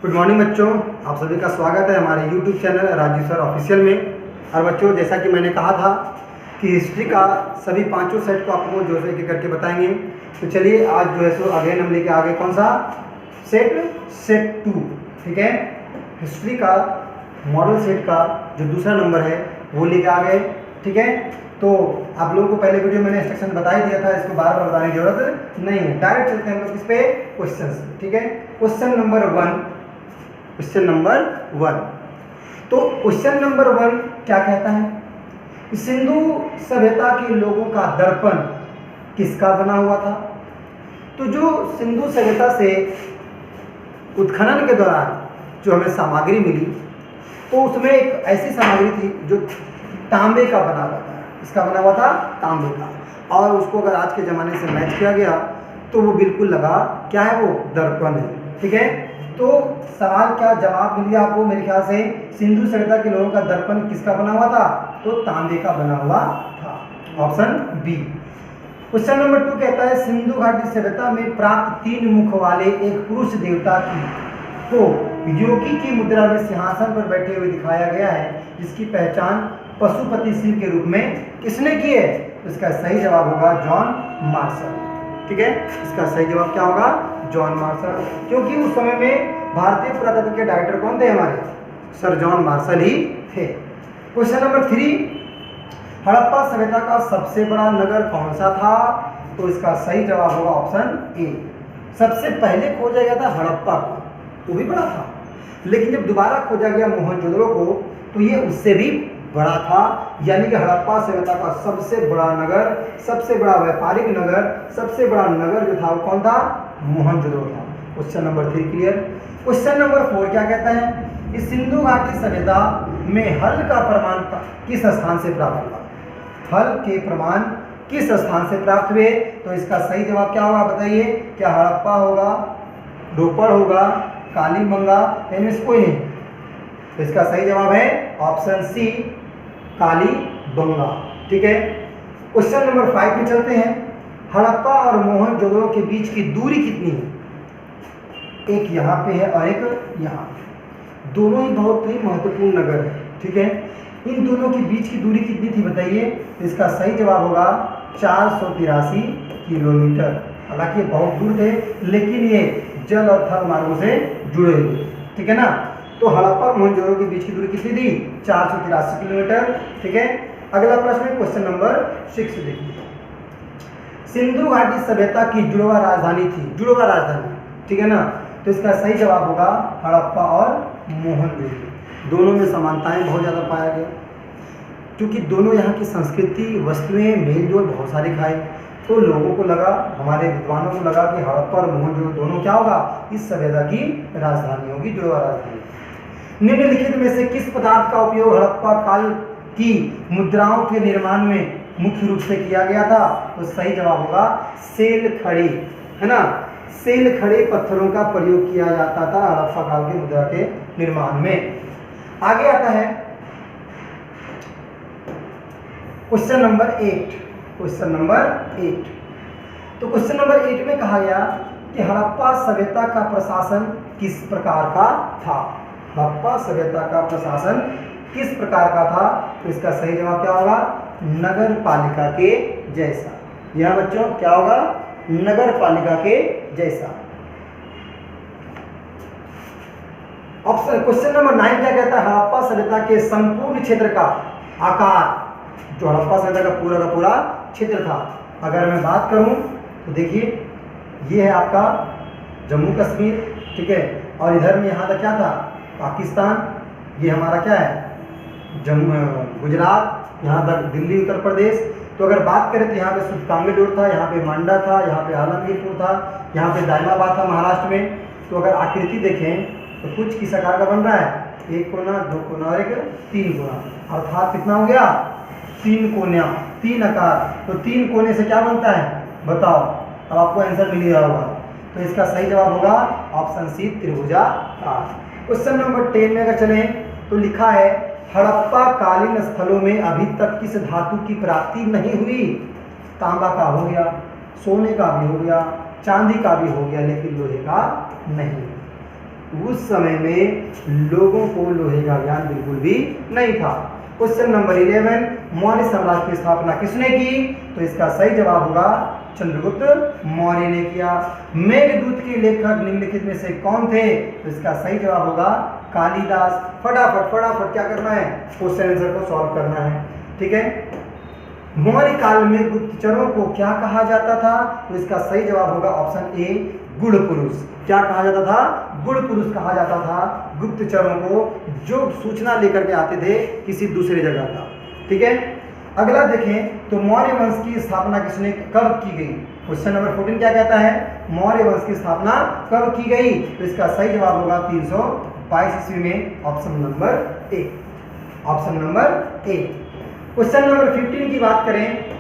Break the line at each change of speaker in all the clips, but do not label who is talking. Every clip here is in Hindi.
गुड मॉर्निंग बच्चों, आप सभी का स्वागत है हमारे YouTube channel Rajeev sir official में। और बच्चों, जैसा कि मैंने कहा था कि हिस्ट्री का सभी पांचों सेट को आपको जो है करके बताएंगे। तो चलिए आज जो है सो अगेन हम लेके आ गए कौन सा सेट 2। ठीक है, हिस्ट्री का मॉडल सेट का जो दूसरा नंबर है वो लेके आ गए। ठीक है, तो आप लोगों को पहले वीडियो मैंने इंस्ट्रक्शन बता ही दिया था, इसको बार बार बताने की जरूरत नहीं है। डायरेक्ट चलते हैं हम लोग इस पे क्वेश्चन। ठीक है, क्वेश्चन नंबर 1। तो क्वेश्चन नंबर 1 क्या कहता है? सिंधु सभ्यता के लोगों का दर्पण किसका बना हुआ था? तो जो सिंधु सभ्यता से उत्खनन के दौरान जो हमें सामग्री मिली, तो उसमें एक ऐसी सामग्री थी जो तांबे का बना हुआ था। इसका बना हुआ था तांबे का, और उसको अगर आज के ज़माने से मैच किया गया तो वो बिल्कुल लगा क्या है, वो दर्पण है। ठीक है, तो सवाल क्या जवाब मिल गया आपको मेरे ख्याल से। सिंधु सभ्यता के लोगों का दर्पण किसका बना हुआ था? तो तांबे का बना हुआ था, ऑप्शन बी। क्वेश्चन नंबर 2 कहता है सिंधु घाटी सभ्यता में प्राप्त 3 मुख वाले एक पुरुष देवता को योगी की मुद्रा में सिंहासन पर बैठे हुए दिखाया गया है, जिसकी पहचान पशुपति शिव के रूप में किसने की है? तो इसका सही जवाब होगा जॉन मार्शल। ठीक है, इसका सही जवाब क्या होगा? जॉन मार्शल, क्योंकि उस समय में भारतीय पुरातत्व के डायरेक्टर कौन थे? हमारे सर जॉन मार्शल ही थे। क्वेश्चन नंबर 3, हड़प्पा सभ्यता का सबसे बड़ा नगर कौन सा था? तो इसका सही जवाब होगा ऑप्शन ए। सबसे पहले खोजा गया था हड़प्पा को, वो भी बड़ा था, लेकिन जब दोबारा खोजा गया मोहनजोदड़ो को तो ये उससे भी बड़ा था। यानी कि हड़प्पा सभ्यता का सबसे बड़ा नगर, सबसे बड़ा व्यापारिक नगर, सबसे बड़ा नगर जो था वो कौन था? मोहनजोदड़ो था। Question number 3 clear. Question number 4 क्या कहता है? इस सिंधु घाटी सभ्यता में हल का प्रमाण किस स्थान से प्राप्त हुआ? हल के प्रमाण किस स्थान से प्राप्त हुए? तो इसका सही जवाब क्या होगा बताइए? क्या हड़प्पा होगा, रोपड़ होगा, कालीबंगा, इनमें से कोई नहीं? तो इसका सही जवाब है ऑप्शन सी, कालीबंगा। ठीक है, क्वेश्चन नंबर 5 में चलते हैं। हड़प्पा और मोहनजोदड़ो के बीच की दूरी कितनी है? एक यहाँ पे है और एक यहाँ। दोनों ही बहुत ही महत्वपूर्ण नगर है। ठीक है, इन दोनों के बीच की दूरी कितनी थी बताइए? तो इसका सही जवाब होगा 483 किलोमीटर। हालांकि ये बहुत दूर थे, लेकिन ये जल और थल मार्गों से जुड़े हुए। ठीक है ना, तो हड़प्पा और मोहनजोदड़ो के बीच की दूरी कितनी थी? 483 किलोमीटर। ठीक है, अगला प्रश्न है क्वेश्चन नंबर 6 देखिए। सिंधु घाटी सभ्यता की जुड़वा राजधानी थी, जुड़वा राजधानी। ठीक है ना, तो इसका सही जवाब होगा हड़प्पा और मोहनजोदड़ो। दोनों में समानताएं बहुत ज़्यादा पाया गया, क्योंकि दोनों यहाँ की संस्कृति वस्तुएं मेल जोल बहुत सारे खाए। तो लोगों को लगा, हमारे विद्वानों को लगा कि हड़प्पा और मोहनजोदड़ो दोनों क्या होगा? इस सभ्यता की राजधानी होगी, जुड़वा राजधानी। निम्नलिखित में से किस पदार्थ का उपयोग हड़प्पा काल की मुद्राओं के निर्माण में मुख्य रूप से किया गया था? तो सही जवाब होगा सेल खड़ी, है ना। सेल खड़े पत्थरों का प्रयोग किया जाता था हड़प्पा काल के मुद्रा के निर्माण में। आगे आता है क्वेश्चन नंबर 8। क्वेश्चन नंबर 8, तो क्वेश्चन नंबर 8 में कहा गया कि हड़प्पा सभ्यता का प्रशासन किस प्रकार का था? हड़प्पा सभ्यता का प्रशासन किस प्रकार का था? तो इसका सही जवाब क्या होगा? नगर पालिका के जैसा। यह बच्चों क्या होगा? नगर पालिका के जैसा। ऑप्शन क्वेश्चन नंबर 9 क्या कहता है? हड़प्पा सभ्यता के संपूर्ण क्षेत्र का आकार, जो हड़प्पा सभ्यता का पूरा क्षेत्र था, अगर मैं बात करूं तो देखिए ये है आपका जम्मू कश्मीर। ठीक है, और इधर में यहाँ तक क्या था? पाकिस्तान। ये हमारा क्या है? गुजरात, यहाँ तक दिल्ली, उत्तर प्रदेश। तो अगर बात करें तो यहाँ पे सुल्तानगढ़ था, यहाँ पे मांडा था, यहाँ पे आलमगीरपुर था, यहाँ पे दाइमाबाद था महाराष्ट्र में। तो अगर आकृति देखें तो कुछ किस आकार का बन रहा है? 1 कोना, 2 कोना और एक 3 कोना, अर्थात कितना हो गया? 3 कोना, 3 आकार। तो 3 कोने से क्या बनता है बताओ? अब आपको आंसर मिल गया होगा। तो इसका सही जवाब होगा ऑप्शन सी, त्रिभुजाकार। क्वेश्चन नंबर 10 में अगर चलें तो लिखा है हड़प्पा कालीन स्थलों में अभी तक किस धातु की प्राप्ति नहीं हुई? तांबा का हो गया, सोने का भी हो गया, चांदी का भी हो गया, लेकिन लोहे का नहीं। उस समय में लोगों को लोहे का ज्ञान बिल्कुल भी नहीं था। क्वेश्चन नंबर 11, मौर्य साम्राज्य की स्थापना किसने की? तो इसका सही जवाब होगा चंद्रगुप्त मौर्य ने किया। मेघदूत के लेखक निम्नलिखित में से कौन थे? तो इसका सही जवाब होगा कालिदास। फटाफट फटाफट क्या करना है? क्वेश्चन आंसर को सॉल्व करना है। ठीक है। मौर्य काल में गुप्तचरों को क्या कहा जाता था? तो इसका सही जवाब होगा ऑप्शन ए गुड़ पुरुष। क्या कहा जाता था? गुड़ पुरुष कहा जाता था गुप्तचरों को, जो सूचना लेकर के आते थे किसी दूसरे जगह का। ठीक है। अगला देखें तो मौर्य वंश की स्थापना किसने कब की गई? क्वेश्चन नंबर 14 क्या कहता है? मौर्य वंश की स्थापना कब की गई? तो इसका सही जवाब होगा 322 ईस्वी में, option number A. Option number A. Question number 15 की बात करें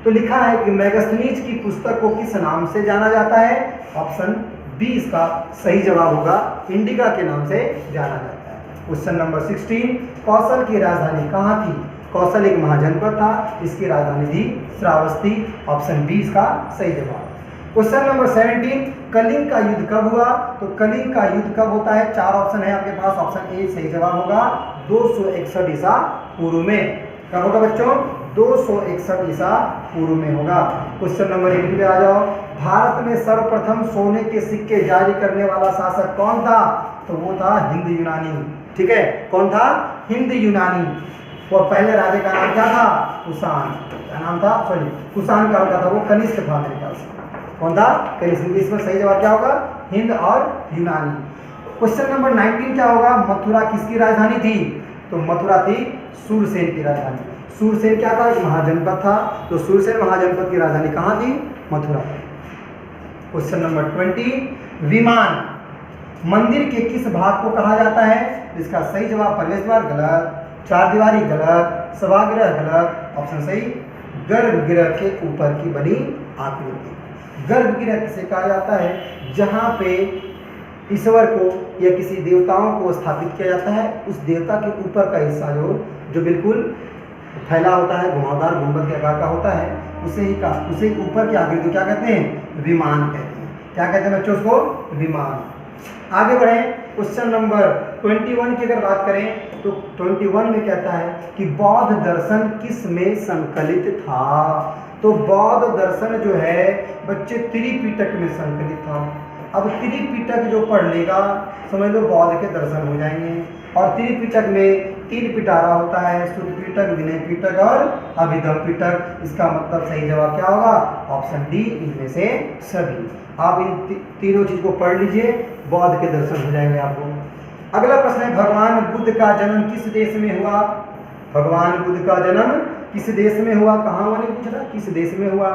तो लिखा है कि मैगस्थनीज की पुस्तक को किस नाम से जाना जाता है? ऑप्शन बी इसका सही जवाब होगा इंडिका के नाम से जाना जाता है। क्वेश्चन नंबर 16, कौशल की राजधानी कहाँ थी? कौशल एक महाजनपद था, इसकी राजधानी थी श्रावस्ती। ऑप्शन बी इसका सही जवाब। क्वेश्चन नंबर 17, कलिंग का युद्ध कब हुआ? तो कलिंग का युद्ध कब होता है? 4 ऑप्शन है आपके पास। ऑप्शन ए सही जवाब होगा 261 ईसा पूर्व में। कब होगा बच्चों? 261 ईसा पूर्व में होगा। क्वेश्चन नंबर 18 पे आ जाओ। भारत में सर्वप्रथम सोने के सिक्के जारी करने वाला शासक कौन था? तो वो था हिंद यूनानी। ठीक है। कौन था? हिंद यूनानी। वो पहले राजा का नाम क्या था? कुषाण। क्या नाम था? सॉरी, कुषाण काल का था वो, कनिष्क था मेरे ख्याल से। कौन था? कनिष्क। इसमें सही जवाब क्या होगा? हिंद और यूनानी। क्वेश्चन नंबर 19 क्या होगा? मथुरा किसकी राजधानी थी? तो मथुरा थी सूरसेन की राजधानी। सूरसेन क्या था? एक महाजनपद था। तो सूरसेन महाजनपद की राजधानी कहाँ थी? मथुरा। क्वेश्चन नंबर 20, विमान मंदिर के किस भाग को कहा जाता है? इसका सही जवाब प्रवेश द्वार गलत, चार दीवारी गलत, सभागृह गलत। ऑप्शन सही गर्भगृह के ऊपर की बनी आकृति। गर्भगृह किसे कहा जाता है? जहाँ पे ईश्वर को या किसी देवताओं को स्थापित किया जाता है, उस देवता के ऊपर का हिस्सा जो बिल्कुल फैला होता है, घुमावदार गुंबद के आकार का होता है, उसे ऊपर की आकृति को क्या कहते हैं? विमान कहते हैं। क्या कहते हैं बच्चों उसको? विमान। आगे बढ़ें। क्वेश्चन नंबर 21 की अगर बात करें तो 21 में कहता है कि बौद्ध दर्शन किस में संकलित था? तो बौद्ध दर्शन जो है बच्चे त्रिपिटक में संकलित था। अब त्रिपिटक जो पढ़ लेगा समझ लो बौद्ध के दर्शन हो जाएंगे। और त्रिपिटक में 3 पिटारा होता है, सुत्त पिटक, विनय पिटक और अभिधम पिटक। इसका मतलब सही जवाब क्या होगा? ऑप्शन डी, इनमें से सभी। आप इन तीनों चीज को पढ़ लीजिए, बौद्ध के दर्शन हो जाएंगे आपको। अगला प्रश्न है, भगवान बुद्ध का जन्म किस देश में हुआ? भगवान बुद्ध का जन्म किस देश में हुआ? कहाँ हुआ नहीं पूछ रहा, किस देश में हुआ?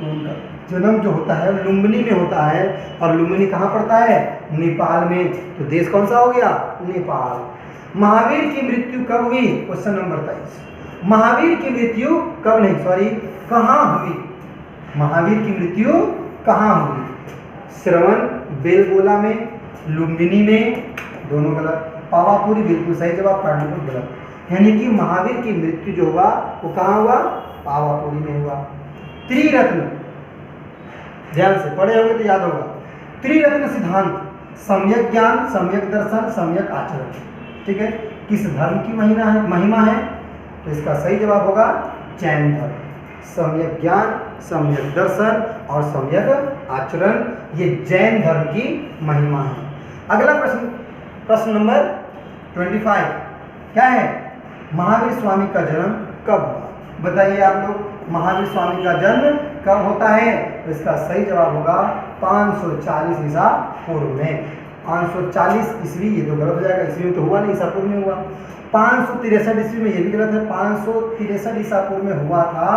उनका जन्म जो होता है लुम्बिनी में होता है, और लुम्बिनी कहाँ पड़ता है? नेपाल में। तो देश कौन सा हो गया? नेपाल। महावीर की मृत्यु कब हुई? Question number 23। महावीर की मृत्यु कब नहीं, सॉरी, कहाँ हुई? महावीर की मृत्यु कहाँ हुई? श्रवण बेलगोला में, लुम्बिनी में, दोनों गलत। पावापुरी बिल्कुल सही जवाब, पाटलिपुत्र गलत। यानी कि महावीर की मृत्यु जो हुआ वो कहाँ हुआ? पावापुरी में हुआ। त्रिरत्न ध्यान से पढ़े होंगे तो याद होगा। त्रिरत्न सिद्धांत, सम्यक ज्ञान, सम्यक दर्शन, सम्यक आचरण। ठीक है। किस धर्म की महिमा है? तो इसका सही जवाब होगा जैन धर्म। सम्यक ज्ञान, सम्यक दर्शन और सम्यक आचरण, ये जैन धर्म की महिमा है। अगला प्रश्न नंबर 25 क्या है? महावीर स्वामी का जन्म कब हुआ? बताइए आप लोग, महावीर स्वामी का जन्म कब होता है? तो इसका सही जवाब होगा 540 ईसा पूर्व में। 540 ईस्वी, ये तो गलत हो जाएगा, ईस्वी में तो हुआ नहीं, ईसा पूर्व में हुआ। 563 ईस्वी में, ये भी गलत है, 563 ईसा पूर्व में हुआ था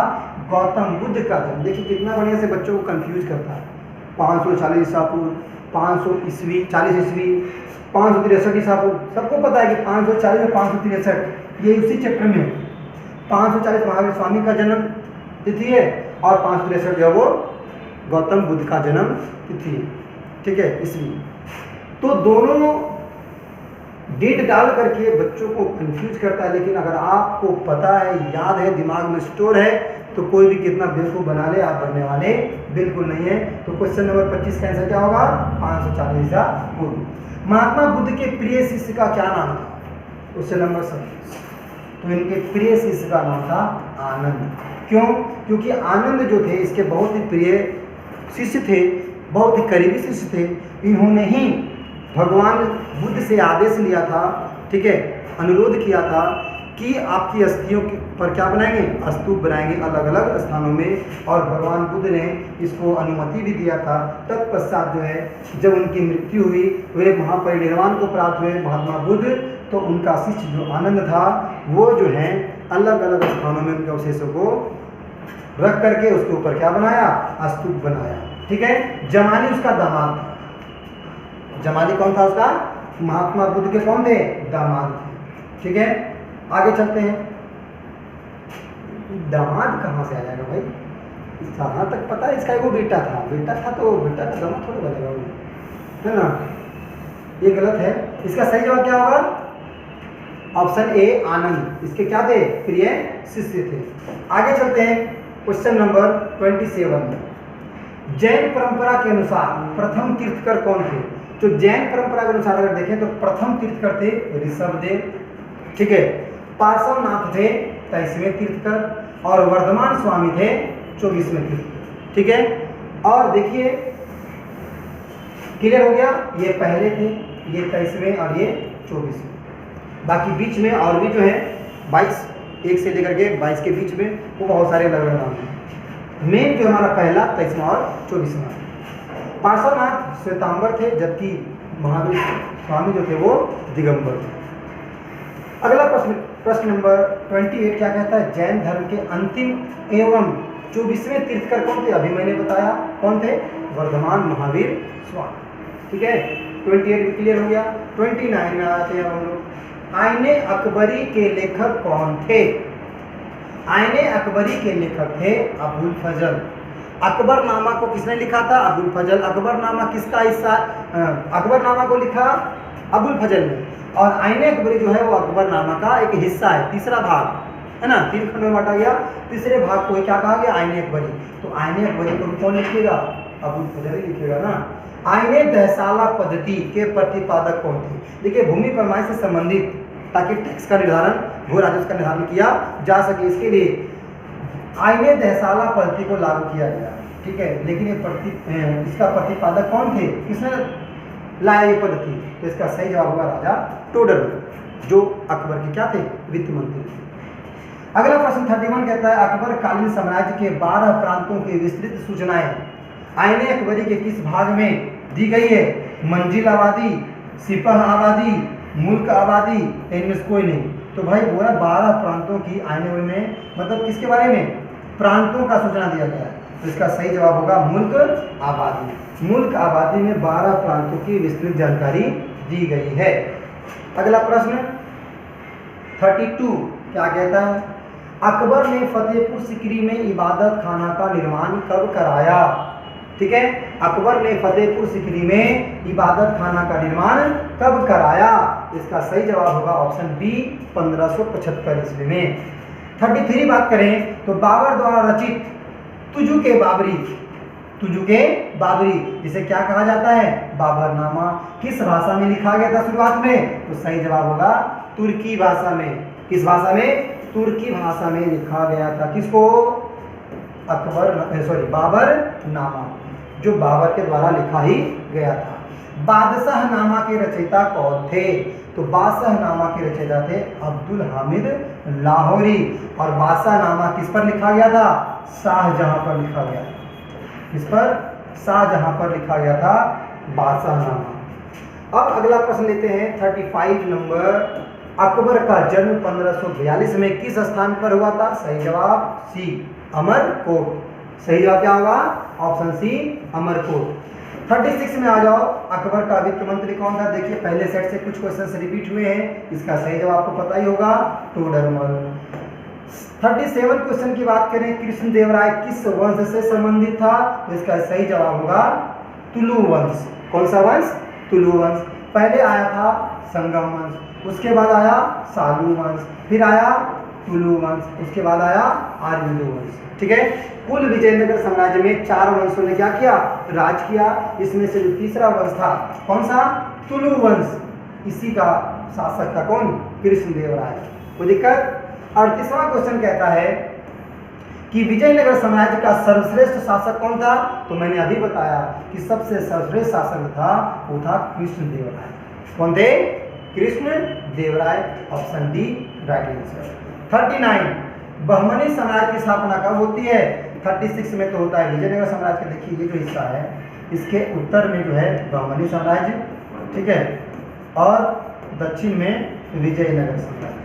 गौतम बुद्ध का जन्म। देखिए कितना बढ़िया से बच्चों को कंफ्यूज करता है। 540 ईसा पूर्व, 500 ईस्वी, 40 ईस्वी, 563 ईसा पूर्व। सबको पता है कि 540 और 563 ये उसी चक्र में है। 540 महावीर स्वामी का जन्म तिथि है और 563 जो है वो गौतम बुद्ध का जन्म तिथि है। ठीक है, ईस्वी। तो दोनों डेट डाल करके बच्चों को कंफ्यूज करता है, लेकिन अगर आपको पता है, याद है, दिमाग में स्टोर है, तो कोई भी कितना बेवकूफ़ बना ले, आप बनने वाले बिल्कुल नहीं है। तो क्वेश्चन नंबर 25 का आंसर क्या होगा? 540 ईसा पूर्व। महात्मा बुद्ध के प्रिय शिष्य का क्या नाम था? Question number 27। तो इनके प्रिय शिष्य का नाम था आनंद। क्यों? क्योंकि आनंद जो थे इसके बहुत ही प्रिय शिष्य थे, बहुत ही करीबी शिष्य थे। इन्होंने ही भगवान बुद्ध से आदेश लिया था, ठीक है, अनुरोध किया था कि आपकी अस्थियों पर क्या बनाएंगे? स्तूप बनाएंगे अलग अलग स्थानों में। और भगवान बुद्ध ने इसको अनुमति भी दिया था। तत्पश्चात जो है जब उनकी मृत्यु हुई, वे महापरिनिर्वाण को प्राप्त हुए महात्मा बुद्ध, तो उनका शिष्य जो आनंद था वो जो है अलग अलग स्थानों में उनके अवशेषों को रख करके उसके ऊपर क्या बनाया? स्तूप बनाया। ठीक है। जमाली उसका दामाद था। जमाली कौन था उसका? महात्मा बुद्ध के कौन थे? दामाद थे। ठीक है, आगे चलते हैं। दामाद कहाँ से आ जाएगा भाई? जहाँ तक पता है इसका एगो बेटा था। बेटा था तो बेटा का दामाद थोड़ा बनेगा, है ना? ये गलत है। इसका सही जवाब क्या होगा? ऑप्शन ए आनंद। इसके क्या थे? प्रिय शिष्य थे। आगे चलते हैं क्वेश्चन नंबर 27। जैन परंपरा के अनुसार प्रथम तीर्थकर कौन थे? जो जैन परंपरा के अनुसार अगर देखें तो प्रथम तीर्थकर थे ऋषभदेव। ठीक है। पार्श्वनाथ थे 23वें तीर्थकर और वर्धमान स्वामी थे 24वें तीर्थकर। ठीक है। और देखिए क्लियर हो गया, ये पहले थे, ये 23वें और ये 24वें। बाकी बीच में और भी जो है 22, 1 से लेकर के 22 के बीच में वो बहुत सारे अलग अलग नाम हैं। मेन जो हमारा पहला 23वां और 24वां। पार्श्वनाथ श्वेतांबर थे, जबकि महावीर स्वामी जो थे वो दिगंबर थे। अगला प्रश्न नंबर 28 क्या कहता है? जैन धर्म के अंतिम एवं 24वें तीर्थकर कौन थे? अभी मैंने बताया कौन थे? वर्धमान महावीर स्वामी। ठीक है, 28 भी क्लियर हो गया। 29 में आते हैं हम लोग। आईने अकबरी के लेखक कौन थे? आईने अकबरी के लेखक थे अबुल फजल। अकबरनामा को किसने लिखा था? अबुल फजल। अकबरनामा किसका हिस्सा? अकबरनामा को लिखा अबुल फजल ने। और आईने अकबरी जो है वो अकबरनामा का एक हिस्सा है, तीसरा भाग है ना, 3 खंड में बांटा गया। तीसरे भाग को क्या कहा गया? आईने अकबरी। तो आईने अकबरी को कौन लिखेगा? अबुल फजल ही लिखेगा ना। आईने दहसाला पद्धति के प्रतिपादक कौन थे? देखिए भूमि पैमाने से संबंधित, ताकि टैक्स का निर्धारण, भू राजस्व का निर्धारण किया जा सके, इसके लिए आईने दहसाला पद्धति को लागू किया गया। ठीक है, लेकिन ये इसका प्रतिपादक कौन थे? किसने लाया ये पद्धति? तो इसका सही जवाब होगा राजा टोडरमल, जो अकबर के क्या थे? वित्त मंत्री थे। अगला प्रश्न 31 कहता है अकबर कालीन साम्राज्य के 12 प्रांतों की विस्तृत सूचनाएं आईने अकबरी के किस भाग में दी गई है? मंजिल आबादी, सिपह आबादी, मुल्क आबादी, इनमें से कोई नहीं। तो भाई बोला 12 प्रांतों की आईने में, मतलब किसके बारे में? प्रांतों का सूचना दिया गया है। तो इसका सही जवाब होगा मुल्क आबादी। मुल्क आबादी में 12 प्रांतों की विस्तृत जानकारी दी गई है। अगला प्रश्न 32 क्या कहता है? अकबर ने फतेहपुर सीकरी में इबादत खाना का निर्माण कब कराया? ठीक है, अकबर ने फतेहपुर सीकरी में इबादत खाना का निर्माण कब कराया? इसका सही जवाब होगा ऑप्शन बी 1575 ईस्वी में। 33 बात करें तो बाबर द्वारा रचित तुजुके बाबरी, तुजुके बाबरी जिसे क्या कहा जाता है? बाबरनामा, किस भाषा में लिखा गया था शुरुआत में? तो सही जवाब होगा तुर्की भाषा में। किस भाषा में? तुर्की भाषा में लिखा गया था। किसको? बाबरनामा, जो बाबर के द्वारा लिखा ही गया था। बादशाहनामा के रचयिता कौन थे? तो बादशाहनामा के रचयिता थे अब्दुल हामिद लाहौरी। और बादशाहनामा किस पर लिखा गया था? शाहजहां पर लिखा गया था। किस पर? शाहजहां पर लिखा गया था बादशाहनामा। अब अगला प्रश्न लेते हैं 35 नंबर। अकबर का जन्म 1542 में किस स्थान पर हुआ था? सही जवाब सी अमरकोट। सही जवाब क्या होगा? Option C Amarkot. 36 में आ जाओ। अकबर का वित्त मंत्री कौन था? देखिए पहले सेट से कुछ क्वेश्चन रिपीट हुए हैं, इसका सही जवाब आपको पता ही होगा, टोडरमल। 37 क्वेश्चन की बात करें, कृष्णदेवराय किस वंश से संबंधित था? तो इसका सही जवाब होगा तुलु वंश। कौन सा वंश? तुलु वंश। पहले आया था संगम वंश, उसके बाद आया सालू वंश, फिर आया तुलु वंश, उसके बाद आया आर्यभट्ट वंश। ठीक है, कुल विजयनगर साम्राज्य में 4 वंशों ने क्या किया? राज किया। इसमें से जो तीसरा वंश था कौन सा? तुलु वंश, इसी का शासक था कौन? कृष्णदेवराय। कोई दिक्कत? 38वां क्वेश्चन कहता है कि विजयनगर साम्राज्य का सर्वश्रेष्ठ शासक कौन था? तो मैंने अभी बताया कि सबसे सर्वश्रेष्ठ शासक था वो था कृष्णदेवराय। कौन थे? Krishnadevaraya. Option D right answer. 39 Bahmani साम्राज्य की स्थापना कब होती है? 36 में तो होता है विजयनगर साम्राज्य का। देखिए ये जो हिस्सा है इसके उत्तर में जो है बहमनी साम्राज्य, ठीक है, और दक्षिण में विजयनगर साम्राज्य।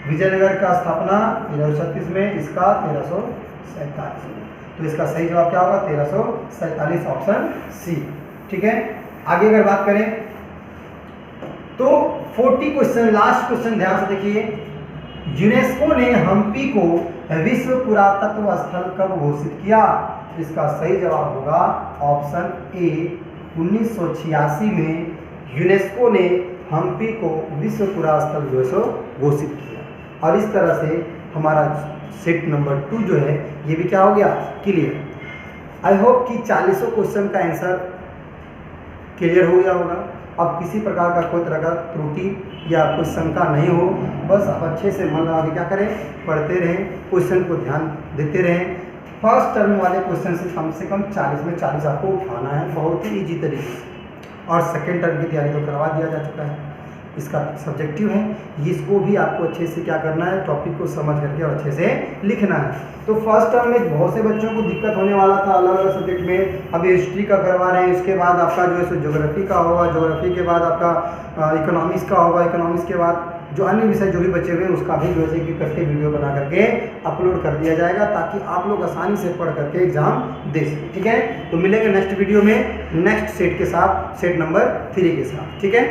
विजयनगर का स्थापना 1336 में, इसका 1347 में। तो इसका सही जवाब क्या होगा? 1347, ऑप्शन सी। ठीक है, आगे अगर बात करें तो 40 क्वेश्चन, लास्ट क्वेश्चन ध्यान से देखिए। यूनेस्को ने हम्पी को विश्व पुरातत्व स्थल कब घोषित किया? इसका सही जवाब होगा ऑप्शन ए, 1986 में यूनेस्को ने हम्पी को विश्व पुरातत्व स्थल जो है घोषित किया। और इस तरह से हमारा सेट नंबर 2 जो है ये भी क्या हो गया? क्लियर। आई होप कि 40 क्वेश्चन का आंसर क्लियर हो गया होगा। अब किसी प्रकार का कोई तरह का त्रुटि या कोई शंका नहीं हो, बस आप अच्छे से मन लगा के क्या करें, पढ़ते रहें, क्वेश्चन को ध्यान देते रहें। फर्स्ट टर्म वाले क्वेश्चन से कम 40 में 40 आपको उठाना है, बहुत ही ईजी तरीके से। और सेकेंड टर्म की तैयारी तो करवा दिया जा चुका है, इसका सब्जेक्टिव है, इसको भी आपको अच्छे से क्या करना है, टॉपिक को समझ करके और अच्छे से लिखना है। तो फर्स्ट टर्म में बहुत से बच्चों को दिक्कत होने वाला था अलग अलग सब्जेक्ट में। अभी हिस्ट्री का करवा रहे हैं, इसके बाद आपका जो है सो ज्योग्राफी का होगा, ज्योग्राफी के बाद आपका इकोनॉमिक्स का होगा, इकोनॉमिक्स के बाद जो अन्य विषय जो भी बचे हुए हैं उसका भी जो है कि करके वीडियो बना करके अपलोड कर दिया जाएगा, ताकि आप लोग आसानी से पढ़ करके एग्जाम दे सकें। ठीक है, तो मिलेंगे नेक्स्ट वीडियो में नेक्स्ट सेट के साथ, सेट नंबर 3 के साथ। ठीक है।